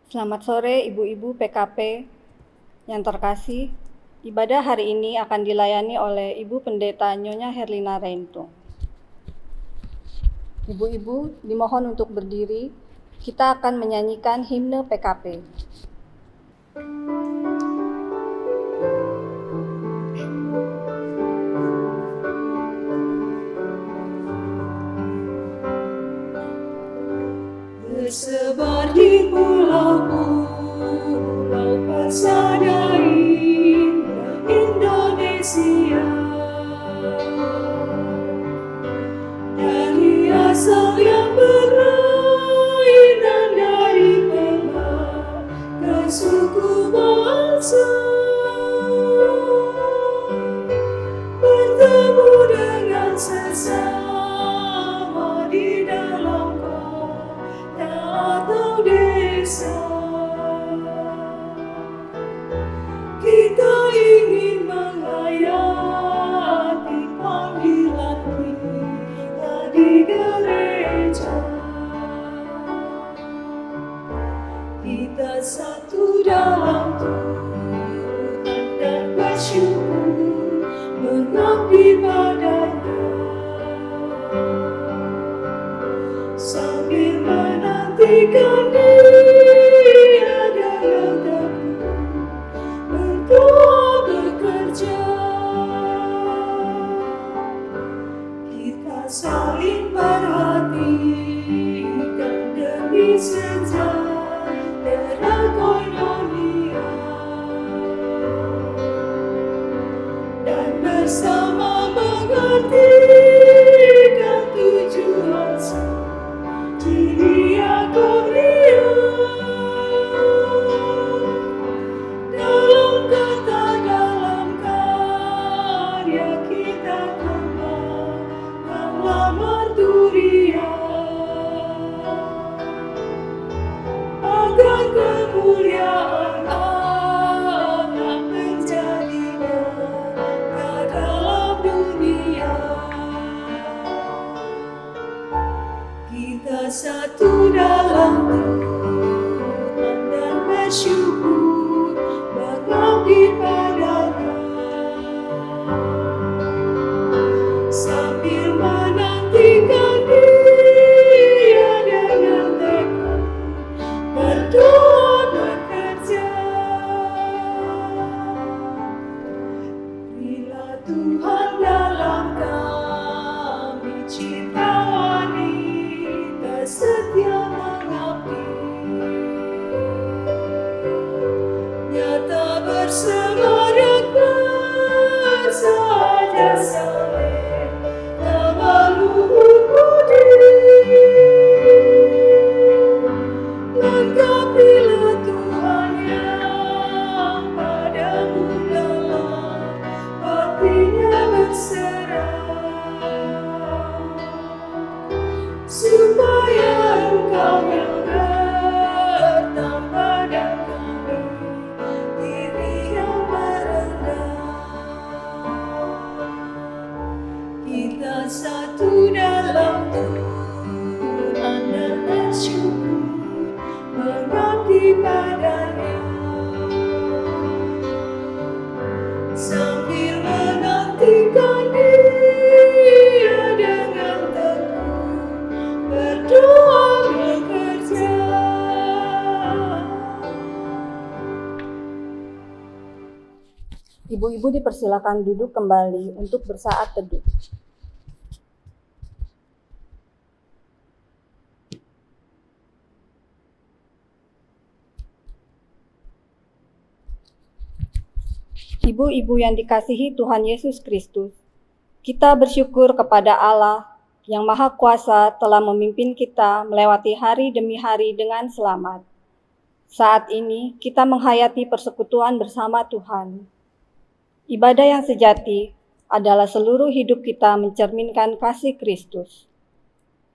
Selamat sore Ibu-Ibu PKP yang terkasih. Ibadah hari ini akan dilayani oleh Ibu Pendeta Nyonya Herlina Reinto. Ibu-ibu dimohon untuk berdiri. Kita akan menyanyikan himne PKP. Tersebar di pulau-pulau persada indah Indonesia, dari asal yang berlainan, dari berbagai suku bangsa, bertemu dengan sesama di dalam atau desa. Kita ingin menghayati panggilan kita di gereja. Kita satu dalam Tuhan dan bersyukur mengabdi padanya, sambil menantikan Dia dengan teguh berdoa bekerja. Kita saling perhatikan demi sejahtera koinonia, dan bersama mengertikan tujuan Dia kurnia. Dalam kata, dalam karya kita kembangkan lamar Turia, agar kemuliaan Allah menjadi nyata dalam dunia. Kita satu dalam Tuhan dan bersyukur mengabdi padanya, sambil menantikan Dia dengan tekun berdoa bekerja. Bila Tuhan dalam kami ciptaan setia mengabdi, nyata bersemarak bersahaja saleh nama luhur budi. Lengkapilah Tuhan yang padamu dalam hatinya berserah, supaya Engkau yang bertambah dan kami diri yang merendah. Kita satu dalam Tuhan dan bersyukur mengabdi padanya, sambil menantikan Dia dengan teguh berdoa bekerja. Ibu-ibu dipersilakan duduk kembali untuk bersaat teduh. Ibu-ibu yang dikasihi Tuhan Yesus Kristus, kita bersyukur kepada Allah yang Maha Kuasa telah memimpin kita melewati hari demi hari dengan selamat. Saat ini kita menghayati persekutuan bersama Tuhan. Ibadah yang sejati adalah seluruh hidup kita mencerminkan kasih Kristus.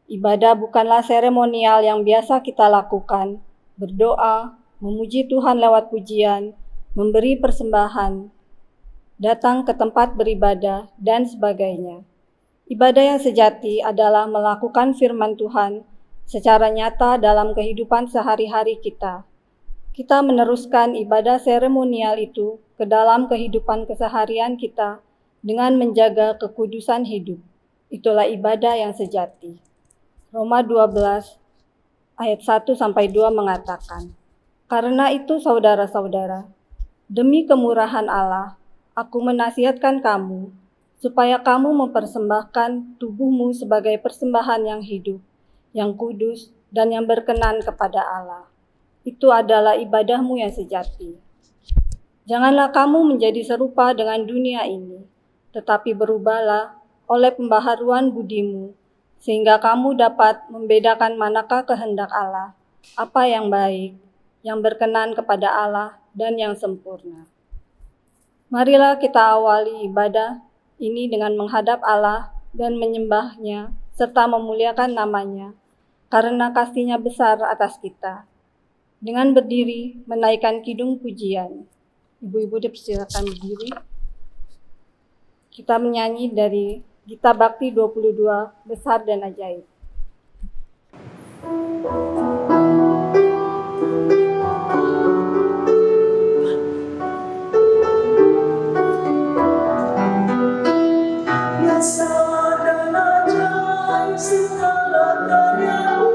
Ibadah bukanlah seremonial yang biasa kita lakukan, berdoa, memuji Tuhan lewat pujian, memberi persembahan, datang ke tempat beribadah, dan sebagainya. Ibadah yang sejati adalah melakukan firman Tuhan secara nyata dalam kehidupan sehari-hari kita, kita meneruskan ibadah seremonial itu ke dalam kehidupan keseharian kita dengan menjaga kekudusan hidup. Itulah ibadah yang sejati. Roma 12 ayat 1-2 mengatakan, "Karena itu saudara-saudara, demi kemurahan Allah, aku menasihatkan kamu, supaya kamu mempersembahkan tubuhmu sebagai persembahan yang hidup, yang kudus, dan yang berkenan kepada Allah. Itu adalah ibadahmu yang sejati. Janganlah kamu menjadi serupa dengan dunia ini, tetapi berubahlah oleh pembaharuan budimu, sehingga kamu dapat membedakan manakah kehendak Allah, apa yang baik, yang berkenan kepada Allah, dan yang sempurna." Marilah kita awali ibadah ini dengan menghadap Allah dan menyembahnya, serta memuliakan namanya, karena kasih-Nya besar atas kita. Dengan berdiri, menaikkan kidung pujian. Ibu-ibu dipersilakan berdiri. Kita menyanyi dari Gita Bakti 22, Besar dan Ajaib. Besar dan ajaib segala karya-Mu,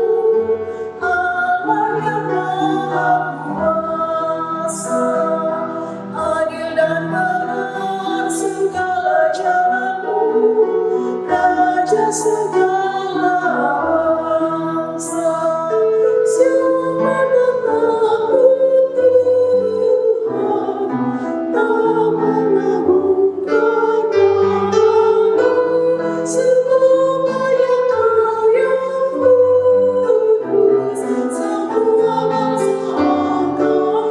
Allah yang Maha Kuasa. Adil dan benar segala jalan-Mu, Raja segala bangsa. Siapa takut Tuhan, tak mengagungkan nama-Mu. Semua yang yang kudus, semua bangsa akan datang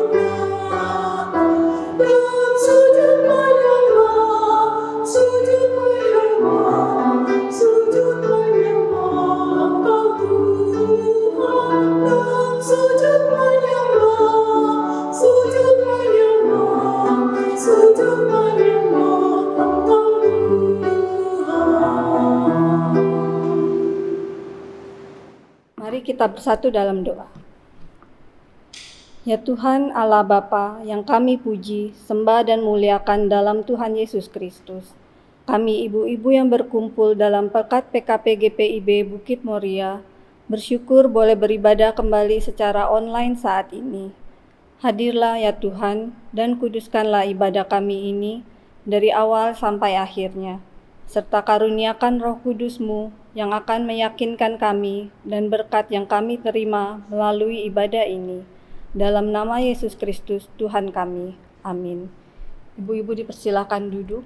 dan sujud menyembah, sujud menyembah, sujud menyembah Engkau Tuhan, dan sujud menyembah, sujud menyembah, sujud menyembah Engkau Tuhan. Mari kita bersatu dalam doa. Ya Tuhan Allah Bapa yang kami puji, sembah dan muliakan dalam Tuhan Yesus Kristus. Kami ibu-ibu yang berkumpul dalam pekat PKP GPIB Bukit Moria, bersyukur boleh beribadah kembali secara online saat ini. Hadirlah ya Tuhan, dan kuduskanlah ibadah kami ini dari awal sampai akhirnya, serta karuniakan Roh Kudus-Mu yang akan meyakinkan kami dan berkat yang kami terima melalui ibadah ini. Dalam nama Yesus Kristus Tuhan kami. Amin. Ibu-ibu dipersilakan duduk.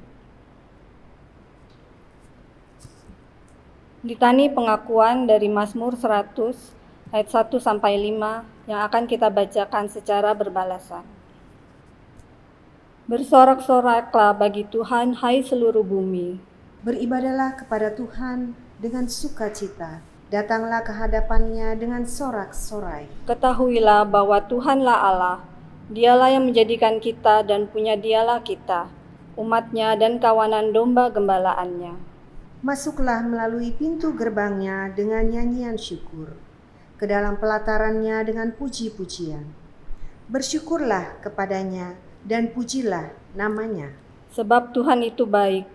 Litani pengakuan dari Mazmur 100 ayat 1-5 yang akan kita bacakan secara berbalasan. Bersorak-soraklah bagi Tuhan, hai seluruh bumi. Beribadahlah kepada Tuhan dengan sukacita. Datanglah ke hadapan-Nya dengan sorak-sorai. Ketahuilah bahwa Tuhanlah Allah. Dialah yang menjadikan kita dan punya Dialah kita, umat-Nya dan kawanan domba gembalaannya. Masuklah melalui pintu gerbang-Nya dengan nyanyian syukur, ke dalam pelataran-Nya dengan puji-pujian. Bersyukurlah kepada-Nya dan pujilah nama-Nya. Sebab Tuhan itu baik,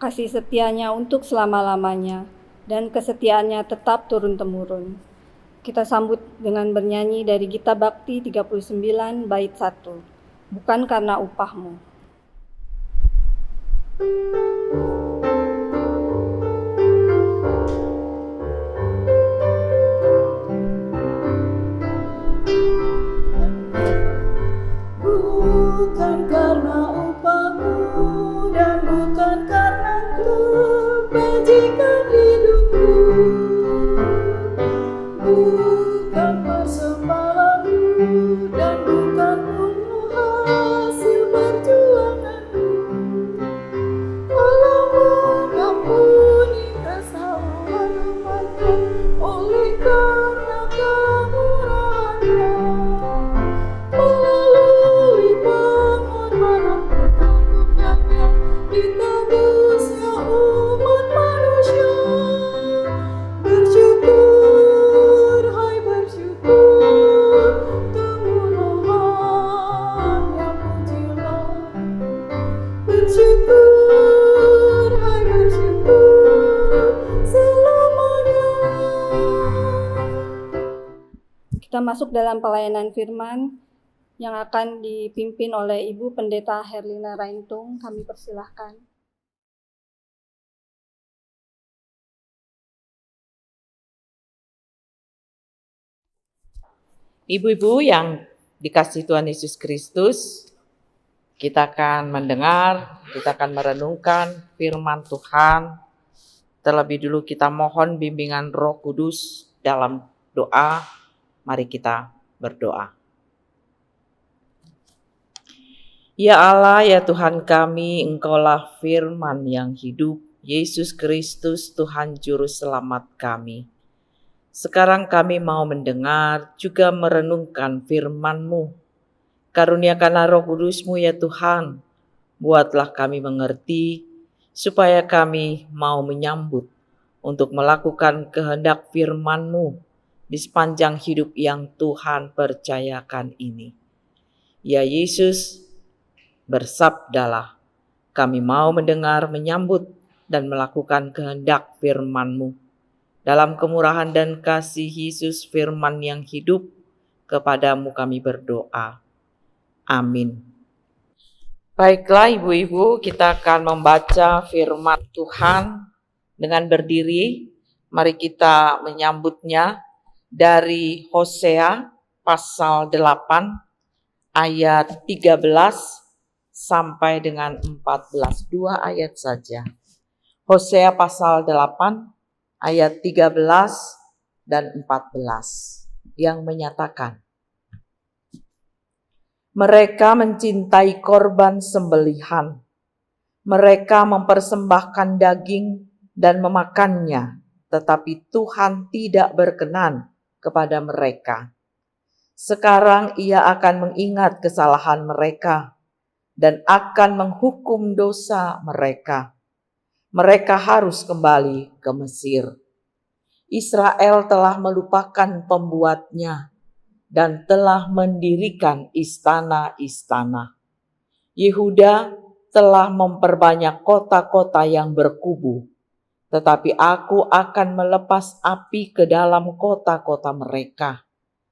kasih setia-Nya untuk selama-lamanya, dan kesetiaan-Nya tetap turun-temurun. Kita sambut dengan bernyanyi dari Gita Bakti 39 bait 1. Bukan karena upahmu. Bukan karena upahmu dan bukan karena kebajikan hidupku, bukan persembahanmu dan bukan ungu hasil perjuanganmu. Allahmu Kita masuk dalam pelayanan firman yang akan dipimpin oleh Ibu Pendeta Herlina Raintung. Kami persilahkan. Ibu-ibu yang dikasihi Tuhan Yesus Kristus, kita akan mendengar, kita akan merenungkan firman Tuhan. Terlebih dulu kita mohon bimbingan Roh Kudus dalam doa. Mari kita berdoa. Ya Allah, ya Tuhan kami, Engkaulah firman yang hidup, Yesus Kristus Tuhan Juru Selamat kami. Sekarang kami mau mendengar, juga merenungkan firman-Mu. Karuniakanlah Roh Kudus-Mu ya Tuhan, buatlah kami mengerti, supaya kami mau menyambut untuk melakukan kehendak firman-Mu di sepanjang hidup yang Tuhan percayakan ini. Ya Yesus, bersabdalah, kami mau mendengar, menyambut, dan melakukan kehendak firman-Mu. Dalam kemurahan dan kasih Yesus firman yang hidup, kepadamu kami berdoa. Amin. Baiklah ibu-ibu, kita akan membaca firman Tuhan dengan berdiri. Mari kita menyambutnya dari Hosea pasal 8 ayat 13 sampai dengan 14. 2 ayat saja. Hosea pasal 8 ayat 13 dan 14 yang menyatakan, mereka mencintai korban sembelihan, mereka mempersembahkan daging dan memakannya, tetapi Tuhan tidak berkenan kepada mereka. Sekarang Ia akan mengingat kesalahan mereka dan akan menghukum dosa mereka. Mereka harus kembali ke Mesir. Israel telah melupakan pembuatnya dan telah mendirikan istana-istana. Yehuda telah memperbanyak kota-kota yang berkubu, tetapi aku akan melepas api ke dalam kota-kota mereka,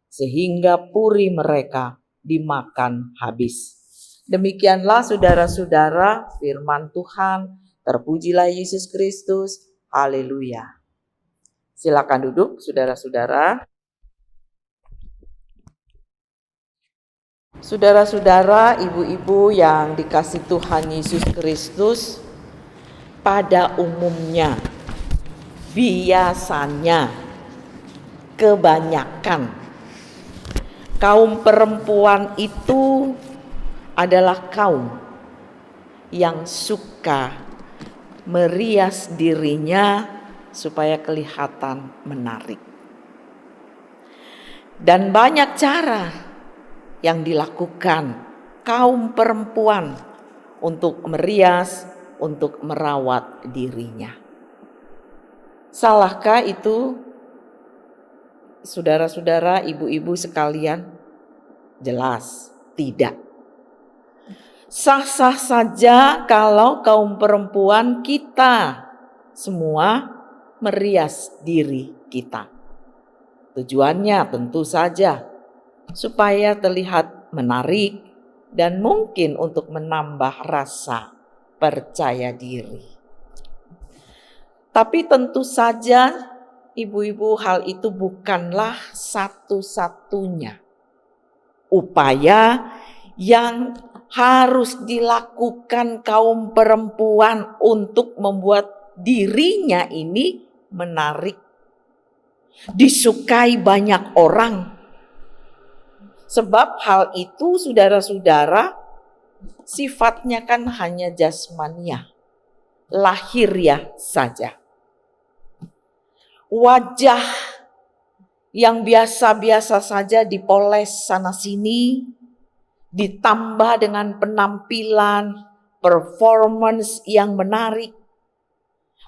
sehingga puri mereka dimakan habis. Demikianlah saudara-saudara firman Tuhan. Terpujilah Yesus Kristus. Haleluya. Silakan duduk, saudara-saudara. Saudara-saudara, ibu-ibu yang dikasihi Tuhan Yesus Kristus, pada umumnya, biasanya, kebanyakan, kaum perempuan itu adalah kaum yang suka merias dirinya supaya kelihatan menarik. Dan banyak cara yang dilakukan kaum perempuan untuk merias, untuk merawat dirinya. Salahkah itu, saudara-saudara, ibu-ibu sekalian? Jelas tidak. Sah-sah saja kalau kaum perempuan kita semua merias diri kita. Tujuannya tentu saja supaya terlihat menarik dan mungkin untuk menambah rasa percaya diri. Tapi tentu saja ibu-ibu, hal itu bukanlah satu-satunya upaya yang harus dilakukan kaum perempuan untuk membuat dirinya ini menarik, disukai banyak orang. Sebab hal itu, saudara-saudara, sifatnya kan hanya jasmaniah, lahiriah saja. Wajah yang biasa-biasa saja dipoles sana-sini, ditambah dengan penampilan, performance yang menarik,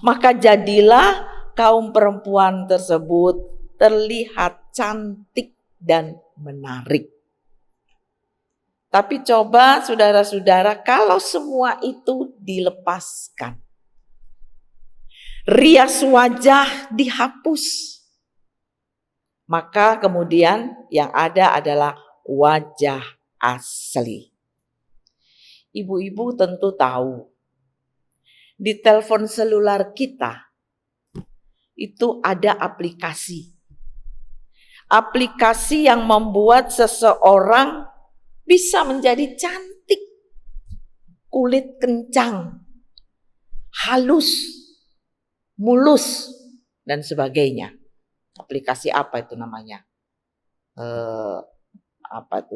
maka jadilah kaum perempuan tersebut terlihat cantik dan menarik. Tapi coba saudara-saudara, kalau semua itu dilepaskan, rias wajah dihapus, Maka kemudian yang ada adalah wajah asli. Ibu-ibu tentu tahu, di telepon selular kita itu ada aplikasi. Aplikasi yang membuat seseorang bisa menjadi cantik, kulit kencang, halus, mulus, dan sebagainya. Aplikasi apa itu namanya?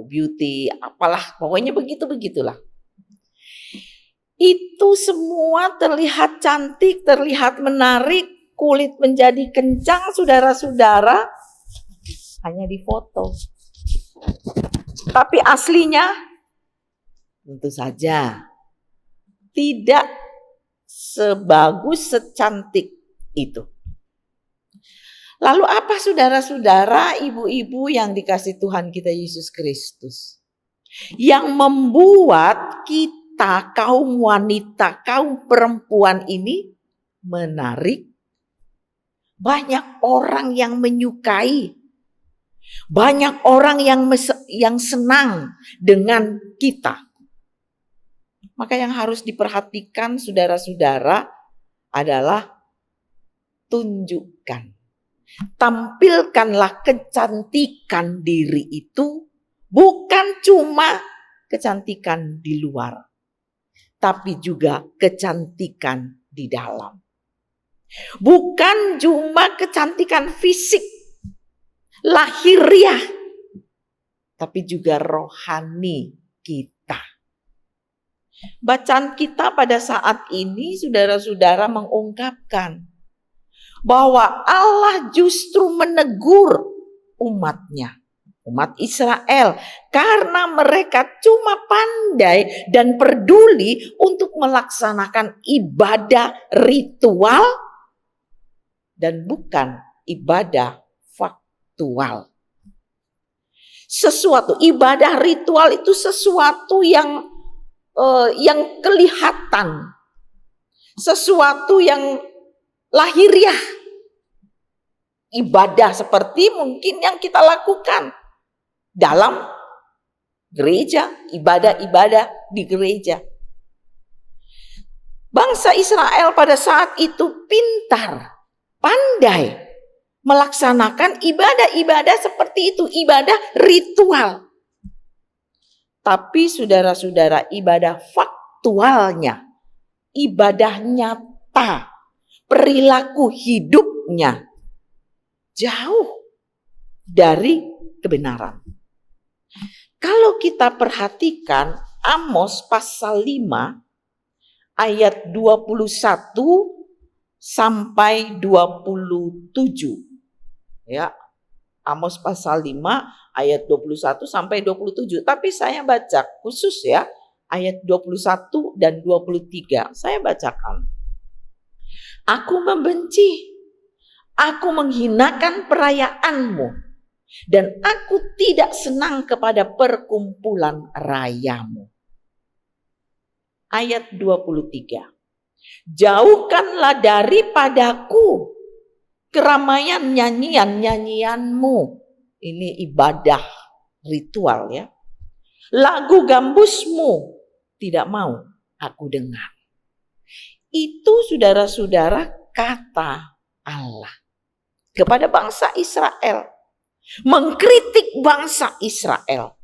Beauty, apalah, pokoknya begitulah. Itu semua terlihat cantik, terlihat menarik, kulit menjadi kencang, saudara-saudara, hanya di foto. Tapi aslinya tentu saja tidak sebagus, secantik itu. Lalu apa saudara-saudara, ibu-ibu yang dikasih Tuhan kita Yesus Kristus, yang membuat kita kaum wanita, kaum perempuan ini menarik? Banyak orang yang menyukai, banyak orang yang senang dengan kita. Maka yang harus diperhatikan saudara-saudara adalah tunjukkan, tampilkanlah kecantikan diri itu, bukan cuma kecantikan di luar, tapi juga kecantikan di dalam. Bukan cuma kecantikan fisik, lahiriah, tapi juga rohani kita. Bacaan kita pada saat ini, saudara-saudara, mengungkapkan bahwa Allah justru menegur umatnya, umat Israel, karena mereka cuma pandai dan peduli untuk melaksanakan ibadah ritual dan bukan ibadah faktual. Sesuatu ibadah ritual itu sesuatu yang kelihatan, sesuatu yang lahiriah. Ibadah seperti mungkin yang kita lakukan dalam gereja, ibadah-ibadah di gereja. Bangsa Israel pada saat itu pintar, pandai melaksanakan ibadah-ibadah seperti itu, ibadah ritual. Tapi saudara-saudara, ibadah faktualnya, ibadah nyata, perilaku hidupnya jauh dari kebenaran. Kalau kita perhatikan Amos pasal 5 ayat 21 sampai 27. Ya, Amos pasal 5 ayat 21 sampai 27. Tapi saya baca khusus ya ayat 21 dan 23. Saya bacakan. Aku membenci, aku menghinakan perayaanmu, dan aku tidak senang kepada perkumpulan rayamu. Ayat 23. Jauhkanlah daripadaku keramaian nyanyianmu. Ini ibadah ritual ya. Lagu gambusmu tidak mau aku dengar. Itu saudara-saudara kata Allah kepada bangsa Israel, mengkritik bangsa Israel.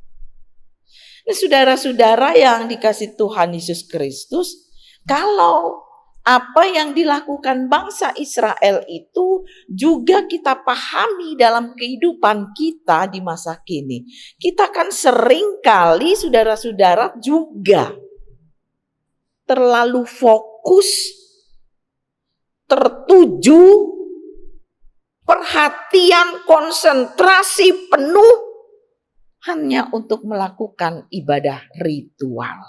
Nah, saudara-saudara yang dikasih Tuhan Yesus Kristus, kalau apa yang dilakukan bangsa Israel itu juga kita pahami dalam kehidupan kita di masa kini. Kita kan sering kali saudara-saudara juga terlalu fokus, tertuju, perhatian, konsentrasi penuh hanya untuk melakukan ibadah ritual.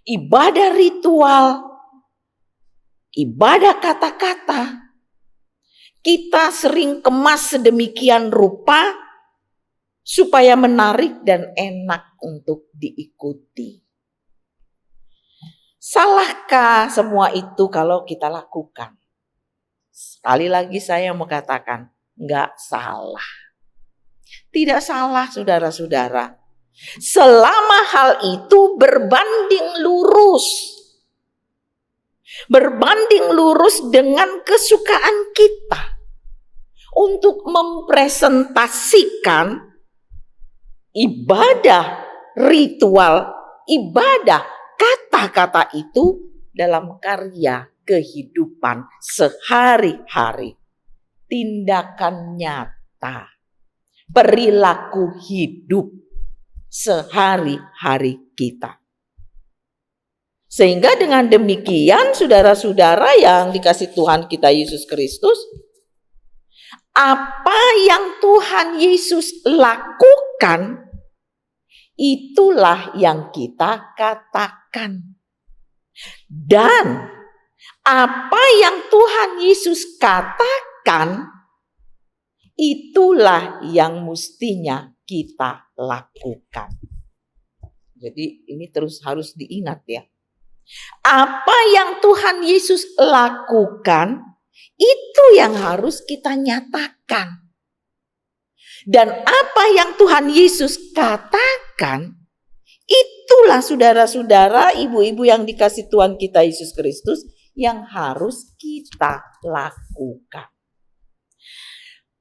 Ibadah ritual, ibadah kata-kata, kita sering kemas sedemikian rupa supaya menarik dan enak untuk diikuti. Salahkah semua itu kalau kita lakukan? Sekali lagi saya mau katakan, nggak salah. Tidak salah saudara-saudara. Selama hal itu berbanding lurus. Berbanding lurus dengan kesukaan kita. Untuk mempresentasikan ibadah, ritual, ibadah, kata-kata itu dalam karya kehidupan sehari-hari. Tindakan nyata, perilaku hidup sehari-hari kita. Sehingga dengan demikian saudara-saudara yang dikasih Tuhan kita Yesus Kristus, apa yang Tuhan Yesus lakukan, itulah yang kita katakan. Dan apa yang Tuhan Yesus katakan, itulah yang mestinya kita lakukan. Jadi ini terus harus diingat ya. Apa yang Tuhan Yesus lakukan, itu yang harus kita nyatakan. Dan apa yang Tuhan Yesus katakan, itulah saudara-saudara, ibu-ibu yang dikasih Tuhan kita Yesus Kristus, yang harus kita lakukan.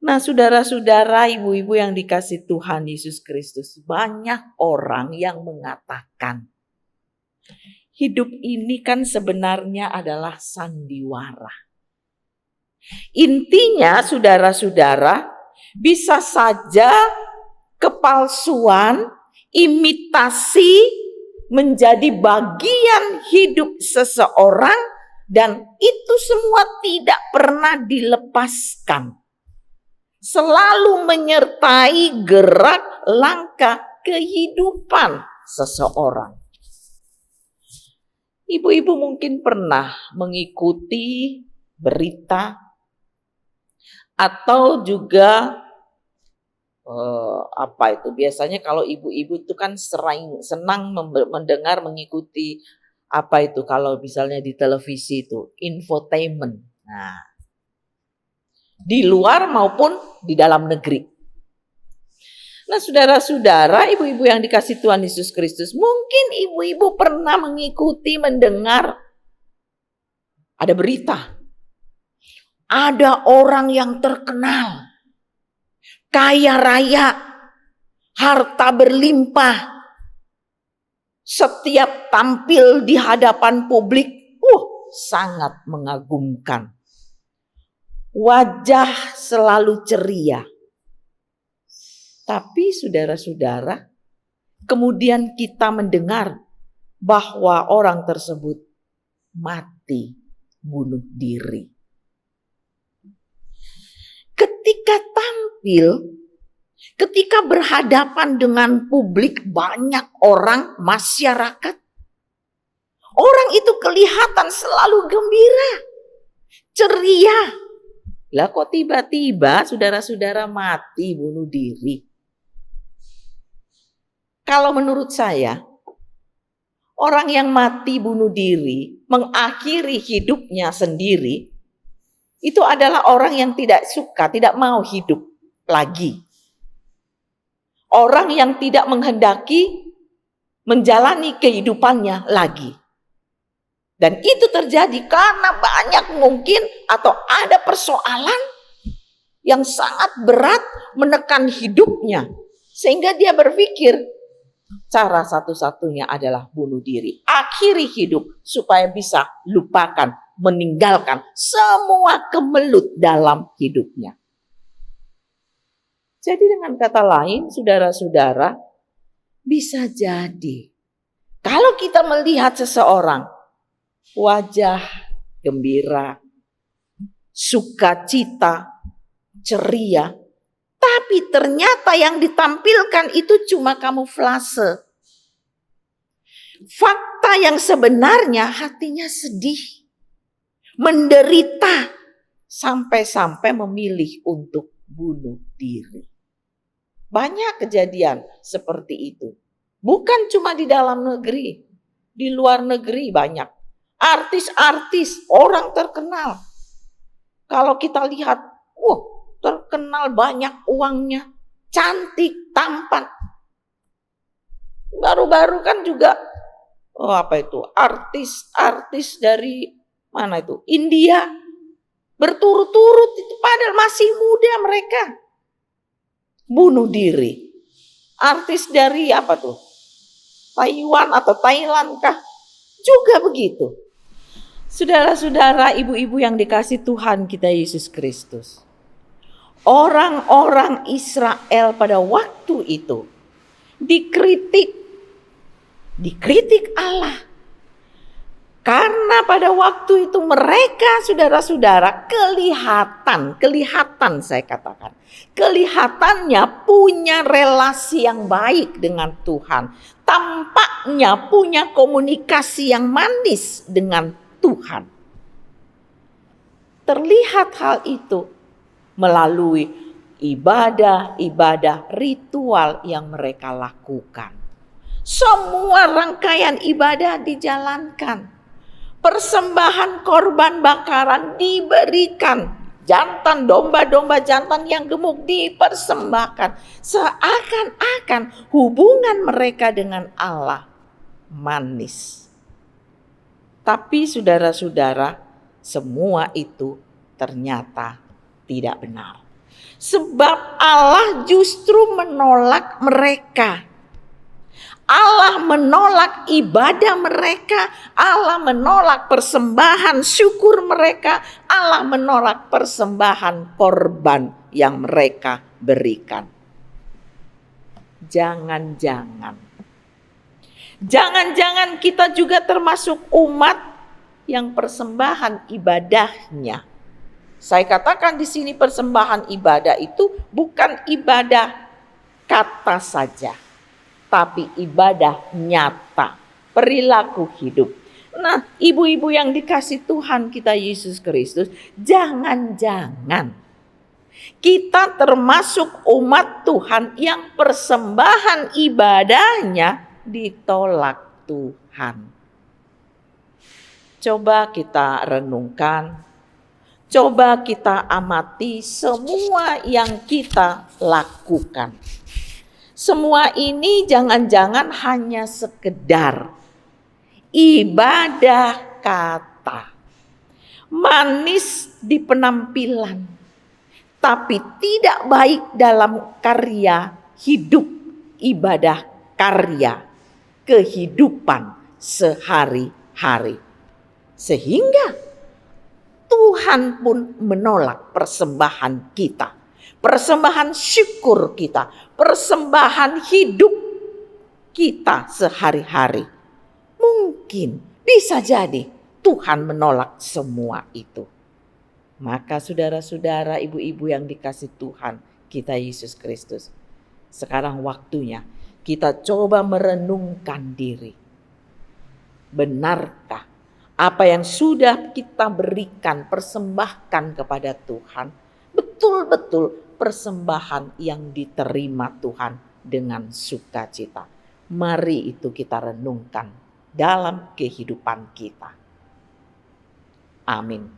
Nah saudara-saudara, ibu-ibu yang dikasih Tuhan Yesus Kristus, banyak orang yang mengatakan, hidup ini kan sebenarnya adalah sandiwara. Intinya saudara-saudara, bisa saja kepalsuan, imitasi menjadi bagian hidup seseorang dan itu semua tidak pernah dilepaskan. Selalu menyertai gerak langkah kehidupan seseorang. Ibu-ibu mungkin pernah mengikuti berita atau juga biasanya kalau ibu-ibu itu kan senang mendengar mengikuti kalau misalnya di televisi itu infotainment. Nah, di luar maupun di dalam negeri. Nah, saudara-saudara, ibu-ibu yang dikasih Tuhan Yesus Kristus, mungkin ibu-ibu pernah mengikuti, mendengar ada berita. Ada orang yang terkenal, kaya raya, harta berlimpah. Setiap tampil di hadapan publik, sangat mengagumkan. Wajah selalu ceria. Tapi saudara-saudara, kemudian kita mendengar bahwa orang tersebut mati bunuh diri. Ketika tampil, ketika berhadapan dengan publik, banyak orang, masyarakat, orang itu kelihatan selalu gembira, ceria. Lah kok tiba-tiba saudara-saudara mati bunuh diri? Kalau menurut saya, orang yang mati bunuh diri, mengakhiri hidupnya sendiri, itu adalah orang yang tidak suka, tidak mau hidup lagi. Orang yang tidak menghendaki menjalani kehidupannya lagi. Dan itu terjadi karena banyak mungkin atau ada persoalan yang sangat berat menekan hidupnya. Sehingga dia berpikir cara satu-satunya adalah bunuh diri. Akhiri hidup supaya bisa lupakan, meninggalkan semua kemelut dalam hidupnya. Jadi dengan kata lain, saudara-saudara, bisa jadi kalau kita melihat seseorang wajah gembira, sukacita, ceria, tapi ternyata yang ditampilkan itu cuma kamuflase. Fakta yang sebenarnya hatinya sedih, menderita, sampai-sampai memilih untuk bunuh diri. Banyak kejadian seperti itu. Bukan cuma di dalam negeri, di luar negeri banyak. Artis-artis, orang terkenal. Kalau kita lihat, terkenal, banyak uangnya, cantik, tampan. Baru-baru kan juga, artis dari mana itu? India. Berturut-turut itu, padahal masih muda mereka. Bunuh diri. Artis dari Taiwan atau Thailand kah? Juga begitu. Saudara-saudara, ibu-ibu yang dikasih Tuhan kita Yesus Kristus. Orang-orang Israel pada waktu itu dikritik Allah. Karena pada waktu itu mereka, saudara-saudara, kelihatan saya katakan. Kelihatannya punya relasi yang baik dengan Tuhan. Tampaknya punya komunikasi yang manis dengan Tuhan. Terlihat hal itu melalui ibadah-ibadah ritual yang mereka lakukan. Semua rangkaian ibadah dijalankan. Persembahan korban bakaran diberikan. Jantan, domba-domba jantan yang gemuk dipersembahkan. Seakan-akan hubungan mereka dengan Allah manis. Tapi saudara-saudara, semua itu ternyata tidak benar. Sebab Allah justru menolak mereka. Allah menolak ibadah mereka, Allah menolak persembahan syukur mereka, Allah menolak persembahan korban yang mereka berikan. Jangan-jangan kita juga termasuk umat yang persembahan ibadahnya. Saya katakan di sini persembahan ibadah itu bukan ibadah kata saja, tapi ibadah nyata, perilaku hidup. Nah, ibu-ibu yang dikasih Tuhan kita Yesus Kristus, jangan-jangan kita termasuk umat Tuhan yang persembahan ibadahnya ditolak Tuhan. Coba kita renungkan, coba kita amati semua yang kita lakukan. Semua ini jangan-jangan hanya sekedar ibadah kata, manis di penampilan, tapi tidak baik dalam karya hidup, ibadah karya, kehidupan sehari-hari. Sehingga Tuhan pun menolak persembahan kita. Persembahan syukur kita, persembahan hidup kita sehari-hari. Mungkin bisa jadi Tuhan menolak semua itu. Maka saudara-saudara, ibu-ibu yang dikasih Tuhan kita Yesus Kristus, sekarang waktunya kita coba merenungkan diri. Benarkah apa yang sudah kita berikan, persembahkan kepada Tuhan, betul-betul persembahan yang diterima Tuhan dengan sukacita? Mari itu kita renungkan dalam kehidupan kita. Amin.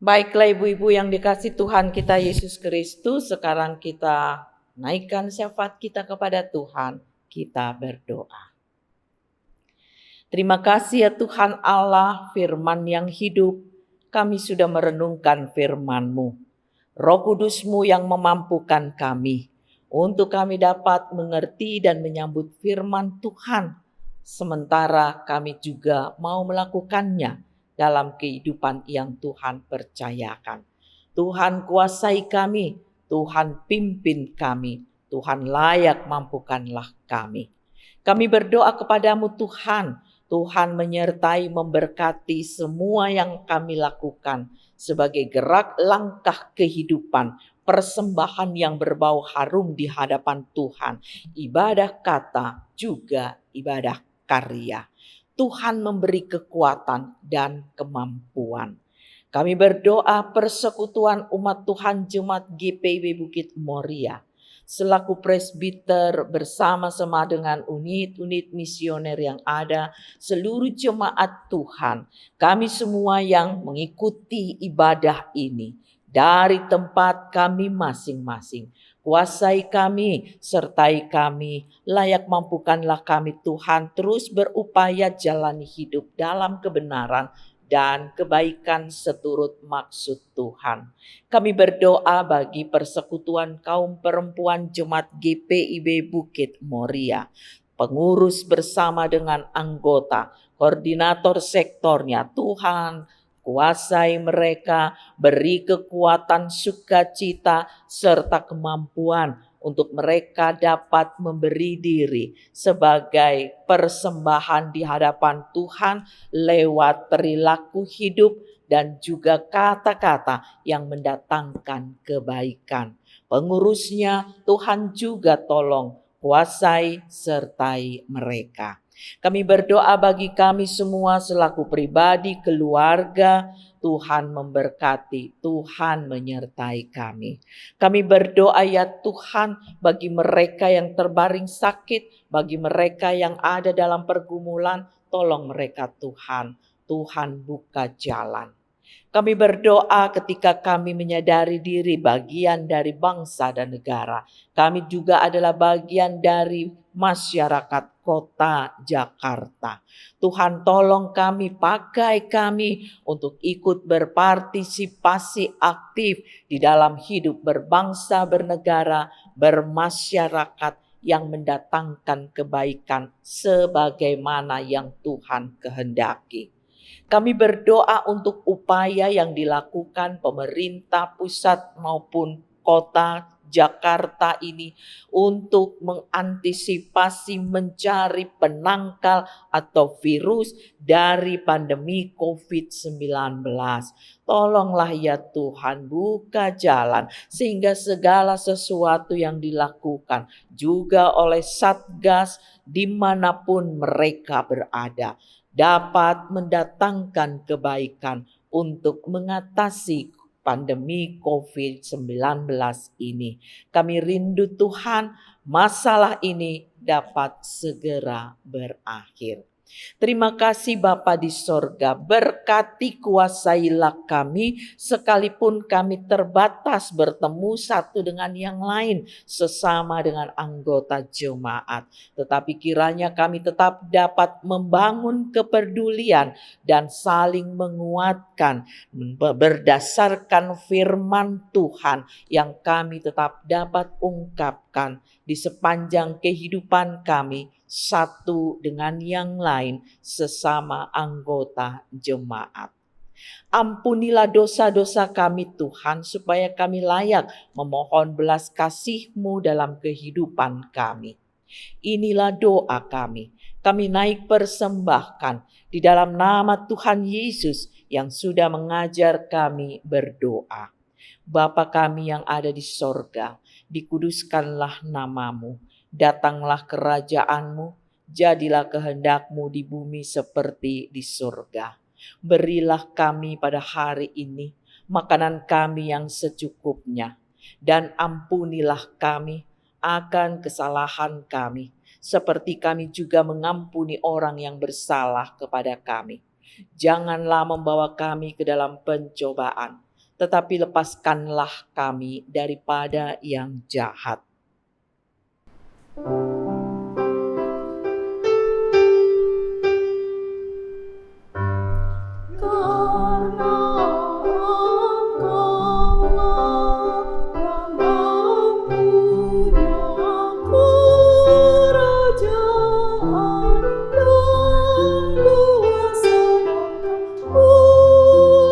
Baiklah ibu-ibu yang dikasih Tuhan kita Yesus Kristus, sekarang kita naikkan syafaat kita kepada Tuhan, kita berdoa. Terima kasih ya Tuhan Allah, firman yang hidup, kami sudah merenungkan firman-Mu. Roh Kudus-Mu yang memampukan kami, untuk kami dapat mengerti dan menyambut firman Tuhan, sementara kami juga mau melakukannya dalam kehidupan yang Tuhan percayakan. Tuhan kuasai kami, Tuhan pimpin kami, Tuhan layak mampukanlah kami. Kami berdoa kepadamu Tuhan, Tuhan menyertai memberkati semua yang kami lakukan sebagai gerak langkah kehidupan, persembahan yang berbau harum di hadapan Tuhan, ibadah kata juga ibadah karya. Tuhan memberi kekuatan dan kemampuan. Kami berdoa persekutuan umat Tuhan Jemaat GPIB Bukit Moria, selaku presbiter bersama-sama dengan unit-unit misioner yang ada, seluruh jemaat Tuhan, kami semua yang mengikuti ibadah ini dari tempat kami masing-masing. Kuasai kami, sertai kami, layak mampukanlah kami Tuhan terus berupaya jalani hidup dalam kebenaran dan kebaikan seturut maksud Tuhan. Kami berdoa bagi persekutuan kaum perempuan Jemaat GPIB Bukit Moria, pengurus bersama dengan anggota, koordinator sektornya, Tuhan kuasai mereka, beri kekuatan, sukacita, serta kemampuan untuk mereka dapat memberi diri sebagai persembahan di hadapan Tuhan lewat perilaku hidup dan juga kata-kata yang mendatangkan kebaikan. Pengurusnya Tuhan juga tolong, kuasai, sertai mereka. Kami berdoa bagi kami semua selaku pribadi, keluarga, Tuhan memberkati, Tuhan menyertai kami. Kami berdoa ya Tuhan bagi mereka yang terbaring sakit, bagi mereka yang ada dalam pergumulan, tolong mereka Tuhan, Tuhan buka jalan. Kami berdoa ketika kami menyadari diri bagian dari bangsa dan negara. Kami juga adalah bagian dari masyarakat kota Jakarta. Tuhan tolong kami, pakai kami untuk ikut berpartisipasi aktif di dalam hidup berbangsa, bernegara, bermasyarakat yang mendatangkan kebaikan sebagaimana yang Tuhan kehendaki. Kami berdoa untuk upaya yang dilakukan pemerintah pusat maupun kota Jakarta ini untuk mengantisipasi mencari penangkal atau virus dari pandemi COVID-19. Tolonglah ya Tuhan, buka jalan sehingga segala sesuatu yang dilakukan juga oleh Satgas dimanapun mereka berada dapat mendatangkan kebaikan untuk mengatasi pandemi COVID-19 ini. Kami rindu Tuhan, masalah ini dapat segera berakhir. Terima kasih Bapa di sorga, berkati kuasailah kami sekalipun kami terbatas bertemu satu dengan yang lain sesama dengan anggota jemaat. Tetapi kiranya kami tetap dapat membangun kepedulian dan saling menguatkan berdasarkan firman Tuhan yang kami tetap dapat ungkapkan di sepanjang kehidupan kami satu dengan yang lain sesama anggota jemaat. Ampunilah dosa-dosa kami Tuhan supaya kami layak memohon belas kasih-Mu dalam kehidupan kami. Inilah doa kami. Kami naik persembahkan di dalam nama Tuhan Yesus yang sudah mengajar kami berdoa. Bapa kami yang ada di sorga, dikuduskanlah nama-Mu. Datanglah kerajaan-Mu, jadilah kehendak-Mu di bumi seperti di surga. Berilah kami pada hari ini makanan kami yang secukupnya, dan ampunilah kami akan kesalahan kami, seperti kami juga mengampuni orang yang bersalah kepada kami. Janganlah membawa kami ke dalam pencobaan, tetapi lepaskanlah kami daripada yang jahat. Karena Engkaulah yang mempunyai kerajaan dan kuasa dan kemuliaan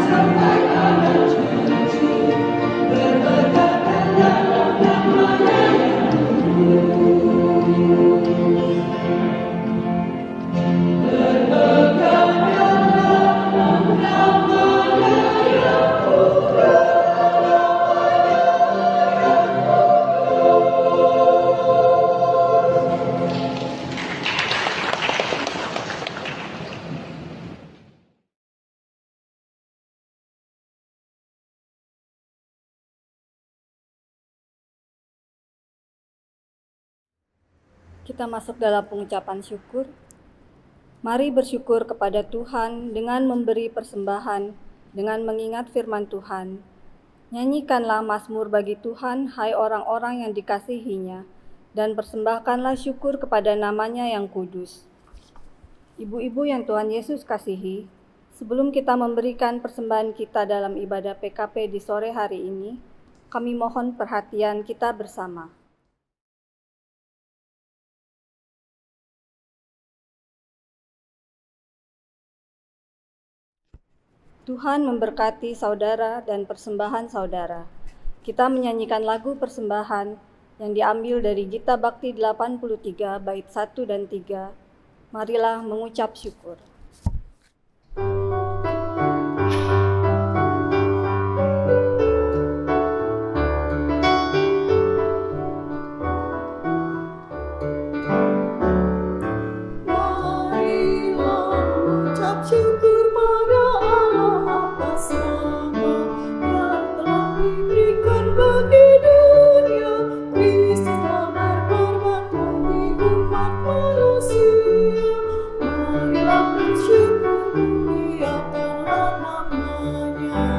sampai Kita masuk dalam pengucapan syukur. Mari bersyukur kepada Tuhan dengan memberi persembahan, dengan mengingat firman Tuhan. Nyanyikanlah mazmur bagi Tuhan, hai orang-orang yang dikasihinya, dan persembahkanlah syukur kepada namanya yang kudus. Ibu-ibu yang Tuhan Yesus kasihi, Sebelum kita memberikan persembahan kita dalam ibadah PKP di sore hari ini, kami mohon perhatian kita bersama. Tuhan memberkati saudara dan persembahan saudara. Kita menyanyikan lagu persembahan yang diambil dari Gita Bakti 83 bait 1 dan 3. Marilah mengucap syukur. Marilah mengucap syukur pada Allah atas nama yang telah diberikan bagi dunia. Kristus telah berkorban bagi umat manusia. Marilah bersyukur muliakanlah namanya.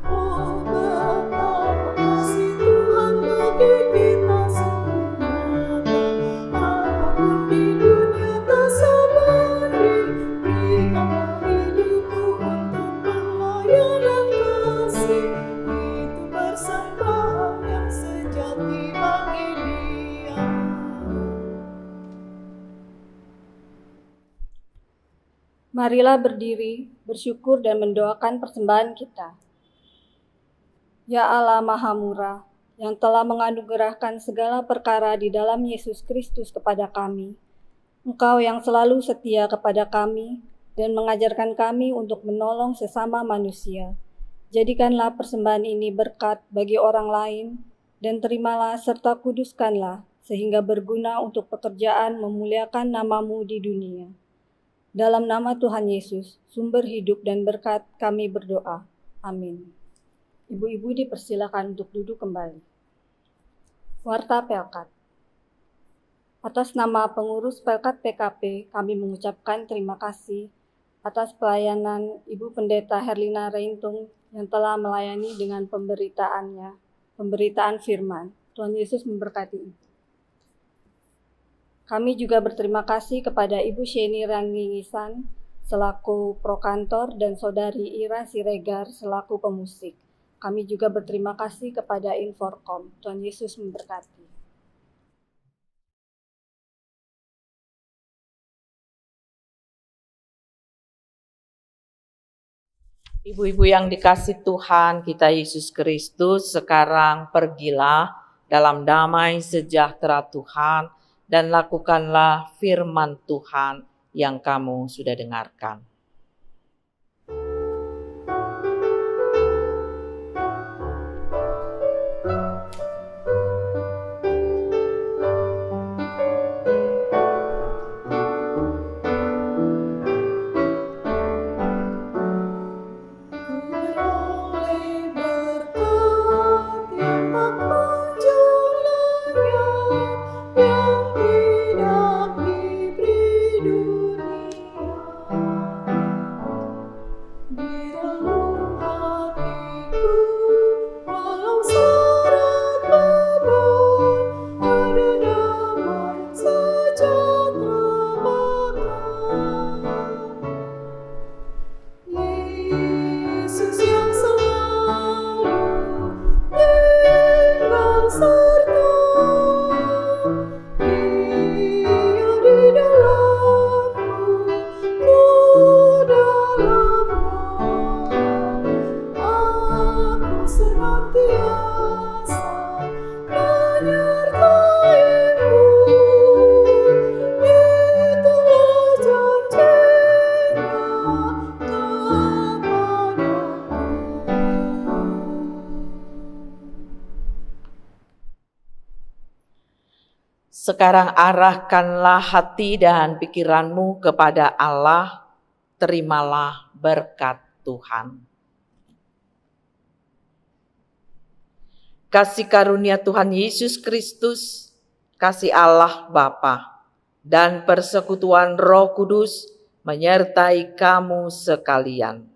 Oh, betapa kasih Tuhan bagi kita semua. Apapun di dunia tersabari, berikanlah hidupmu untuk pelayanan kasih. Itu persembahan yang sejati bagi Dia. Marilah berdiri, bersyukur dan mendoakan persembahan kita. Ya Allah Maha Murah, yang telah menganugerahkan segala perkara di dalam Yesus Kristus kepada kami, Engkau yang selalu setia kepada kami dan mengajarkan kami untuk menolong sesama manusia. Jadikanlah persembahan ini berkat bagi orang lain, dan terimalah serta kuduskanlah, sehingga berguna untuk pekerjaan memuliakan nama-Mu di dunia. Dalam nama Tuhan Yesus, sumber hidup dan berkat, kami berdoa. Amin. Ibu-ibu dipersilakan untuk duduk kembali. Warta Pelkat. Atas nama pengurus Pelkat PKP, kami mengucapkan terima kasih atas pelayanan Ibu Pendeta Herlina Reintung yang telah melayani dengan pemberitaan firman. Tuhan Yesus memberkati Ibu. Kami juga berterima kasih kepada Ibu Sheni Rangingisan selaku prokantor dan Saudari Ira Siregar selaku pemusik. Kami juga berterima kasih kepada Inforkom. Tuhan Yesus memberkati. Ibu-ibu yang dikasih Tuhan kita Yesus Kristus, sekarang pergilah dalam damai sejahtera Tuhan dan lakukanlah firman Tuhan yang kamu sudah dengarkan. Oleh berkat yang tak kunjung lenyap, yang tidak diberi dunia, di relung hatiku walau syarat beban, ada damai sejahtera bakal. Yesus yang selalu dengan serta, Dia di dalamku, ku dalamnya. Aku senantiasa menyertai-Mu, itulah janji-Nya kepadaku. Sekarang arahkanlah hati dan pikiranmu kepada Allah, terimalah berkat Tuhan. Kasih karunia Tuhan Yesus Kristus, kasih Allah Bapa, dan persekutuan Roh Kudus menyertai kamu sekalian.